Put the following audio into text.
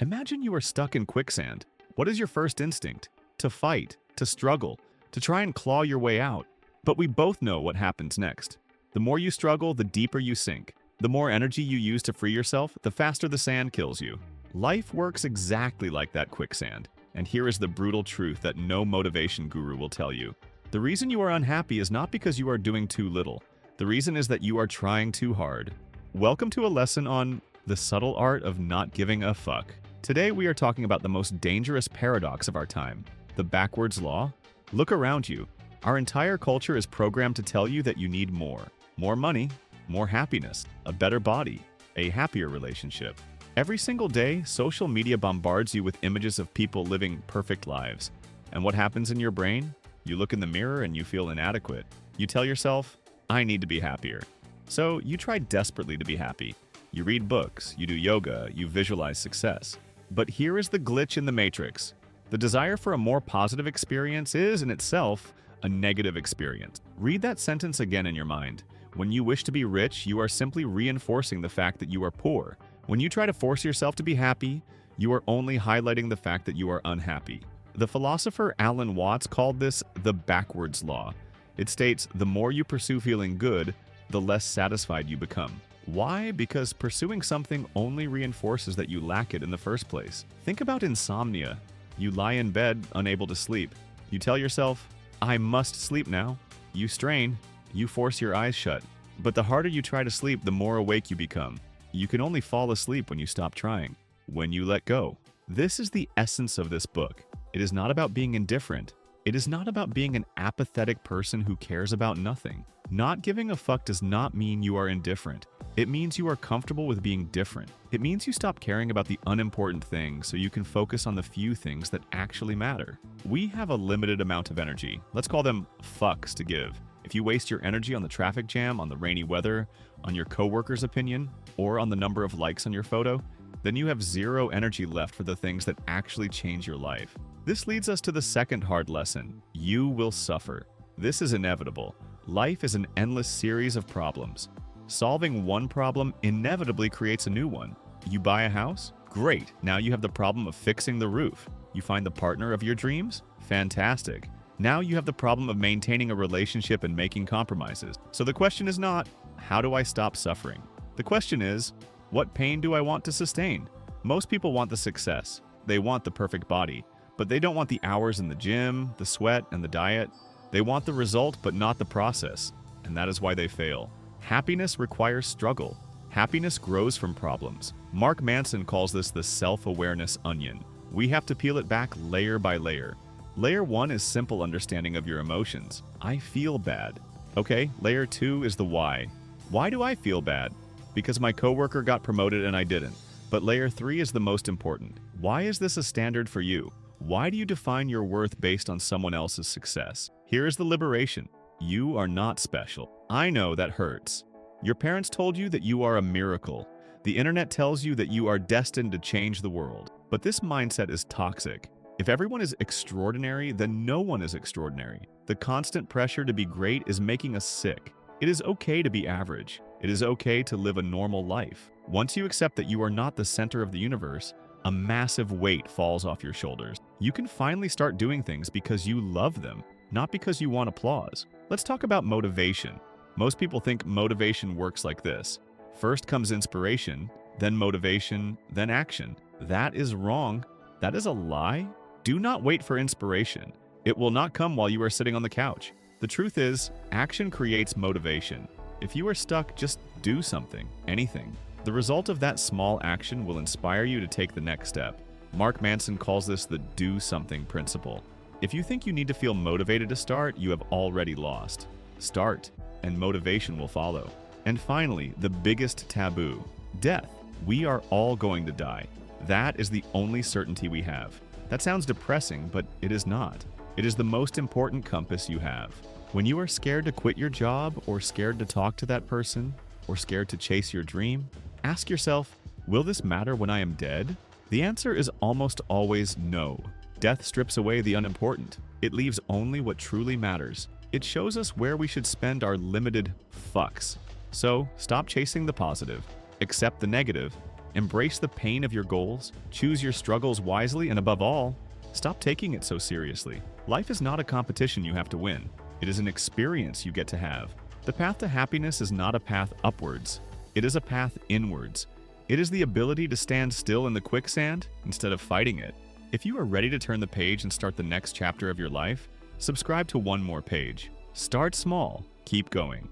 Imagine you are stuck in quicksand. What is your first instinct? To fight, to struggle, to try and claw your way out. But we both know what happens next. The more you struggle, the deeper you sink. The more energy you use to free yourself, the faster the sand kills you. Life works exactly like that quicksand. And here is the brutal truth that no motivation guru will tell you. The reason you are unhappy is not because you are doing too little. The reason is that you are trying too hard. Welcome to a lesson on the subtle art of not giving a fuck. Today we are talking about the most dangerous paradox of our time, the backwards law. Look around you. Our entire culture is programmed to tell you that you need more. More money, more happiness, a better body, a happier relationship. Every single day, social media bombards you with images of people living perfect lives. And what happens in your brain? You look in the mirror and you feel inadequate. You tell yourself, I need to be happier. So you try desperately to be happy. You read books, you do yoga, you visualize success. But here is the glitch in the matrix. The desire for a more positive experience is, in itself, a negative experience. Read that sentence again in your mind. When you wish to be rich, you are simply reinforcing the fact that you are poor. When you try to force yourself to be happy, you are only highlighting the fact that you are unhappy. The philosopher Alan Watts called this the backwards law. It states, the more you pursue feeling good, the less satisfied you become. Why? Because pursuing something only reinforces that you lack it in the first place. Think about insomnia. You lie in bed, unable to sleep. You tell yourself, I must sleep now. You strain. You force your eyes shut. But the harder you try to sleep, the more awake you become. You can only fall asleep when you stop trying, when you let go. This is the essence of this book. It is not about being indifferent. It is not about being an apathetic person who cares about nothing. Not giving a fuck does not mean you are indifferent. It means you are comfortable with being different. It means you stop caring about the unimportant things so you can focus on the few things that actually matter. We have a limited amount of energy. Let's call them fucks to give. If you waste your energy on the traffic jam, on the rainy weather, on your coworker's opinion, or on the number of likes on your photo, then you have zero energy left for the things that actually change your life. This leads us to the second hard lesson. You will suffer. This is inevitable. Life is an endless series of problems. Solving one problem inevitably creates a new one. You buy a house? Great. Now you have the problem of fixing the roof. You find the partner of your dreams? Fantastic. Now you have the problem of maintaining a relationship and making compromises. So the question is not, how do I stop suffering? The question is, what pain do I want to sustain? Most people want the success. They want the perfect body. But they don't want the hours in the gym, the sweat, and the diet. They want the result, but not the process. And that is why they fail. Happiness requires struggle. Happiness grows from problems. Mark Manson calls this the self-awareness onion. We have to peel it back layer by layer. Layer 1 is simple understanding of your emotions. I feel bad. Okay, layer 2 is the why. Why do I feel bad? Because my coworker got promoted and I didn't. But layer 3 is the most important. Why is this a standard for you? Why do you define your worth based on someone else's success? Here is the liberation. You are not special. I know that hurts. Your parents told you that you are a miracle. The internet tells you that you are destined to change the world. But this mindset is toxic. If everyone is extraordinary, then no one is extraordinary. The constant pressure to be great is making us sick. It is okay to be average. It is okay to live a normal life. Once you accept that you are not the center of the universe, a massive weight falls off your shoulders. You can finally start doing things because you love them, not because you want applause. Let's talk about motivation. Most people think motivation works like this. First comes inspiration, then motivation, then action. That is wrong. That is a lie. Do not wait for inspiration. It will not come while you are sitting on the couch. The truth is, action creates motivation. If you are stuck, just do something, anything. The result of that small action will inspire you to take the next step. Mark Manson calls this the do something principle. If you think you need to feel motivated to start, you have already lost. Start, and motivation will follow. And finally, the biggest taboo, death. We are all going to die. That is the only certainty we have. That sounds depressing, but it is not. It is the most important compass you have. When you are scared to quit your job, or scared to talk to that person, or scared to chase your dream, ask yourself, will this matter when I am dead? The answer is almost always no. Death strips away the unimportant. It leaves only what truly matters. It shows us where we should spend our limited fucks. So stop chasing the positive, accept the negative, Embrace the pain of your goals, choose your struggles wisely, and above all, stop taking it so seriously. Life is not a competition you have to win. It is an experience you get to have. The path to happiness is not a path upwards. It is a path inwards. It is the ability to stand still in the quicksand instead of fighting it. If you are ready to turn the page and start the next chapter of your life, subscribe to One More Page. Start small, keep going.